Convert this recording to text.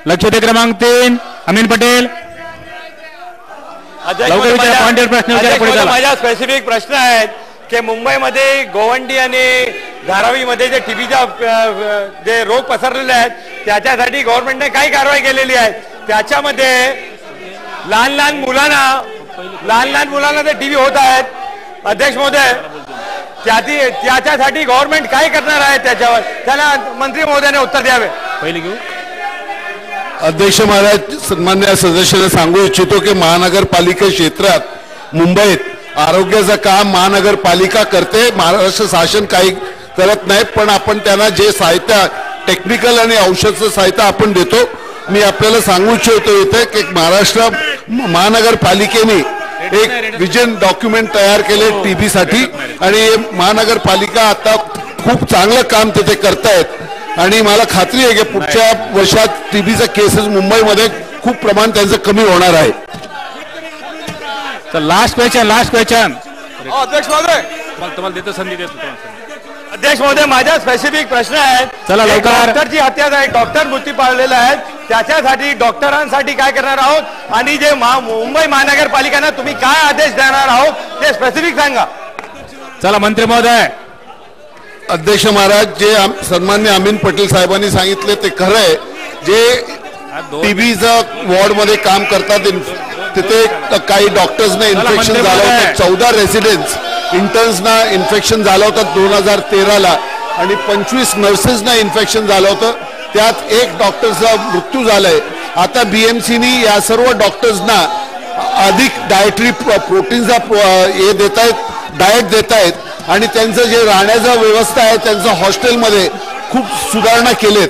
लक्ष दे क्रमांक 3 अमीन पटेल. माझ्या स्पेसिफिक प्रश्न आहेत की मुंबईमध्ये गोवंडी आणि धारावीमध्ये जे टीबीचा जे रोग पसरलेले आहेत त्याच्यासाठी गव्हर्नमेंटने काही कारवाई केलेली आहे. त्याच्यामध्ये लहान लहान मुलांना ते टीबी होत आहेत. अध्यक्ष महोदय त्याच्यासाठी गव्हर्नमेंट काय करणार आहे त्याच्यावर त्याला मंत्री महोदयाने उत्तर द्यावे. पहिले घेऊ. अध्यक्ष महाराज, सन्मान्य सदस्यांना सांगू इच्छितो की महानगरपालिका क्षेत्रात मुंबईत आरोग्याचं काम महानगरपालिका करते, महाराष्ट्र शासन काही करत नाही. पण आपण त्यांना जे साहित्य टेक्निकल आणि औषधाचं साहित्य आपण देतो. मी आपल्याला सांगू इच्छितो इथे की महाराष्ट्र महानगरपालिकेने एक विजन डॉक्युमेंट तयार केले टीबी साठी आणि महानगरपालिका आता खूप चांगलं काम तिथे करतायत आणि मला खात्री आहे की पुढच्या वर्षात टीबीचा केसेस मुंबईमध्ये खूप प्रमाण त्यांचं कमी होणार आहे. लास्ट क्वेश्चन अध्यक्ष महोदय तुम्हाला देतो संधी देतो. अध्यक्ष महोदय माझ्या स्पेसिफिक प्रश्न आहेत. चला लवकर. डॉक्टरची हत्या झाली, डॉक्टर मृत्यू पावलेले आहेत, त्याच्यासाठी डॉक्टरांसाठी काय करणार आहोत आणि जे मुंबई महानगरपालिकांना तुम्ही काय आदेश देणार आहोत ते स्पेसिफिक सांगा. चला मंत्री महोदय. अध्यक्ष महाराज, जे सन्मान्य अमीन पटेल साहेबांनी सांगितले ते खरं आहे. जे टीबीचं वॉर्डमध्ये काम करतात तिथे काही डॉक्टर्सना इन्फेक्शन झालं होतं. 14 रेसिडेंट्स इंटर्न्सना इन्फेक्शन झालं होतं 2013ला आणि 25 नर्सेसना इन्फेक्शन झालं होतं. त्यात एक डॉक्टरचा मृत्यू झालाय. आता बीएमसीनी या सर्व डॉक्टर्सना अधिक डायटरी प्रोटीनचा हे देत आहेत, डाएट देत आहेत आणि त्यांचं जे राहण्याचा व्यवस्था आहे त्यांचं हॉस्टेलमध्ये खूप सुधारणा केलेत.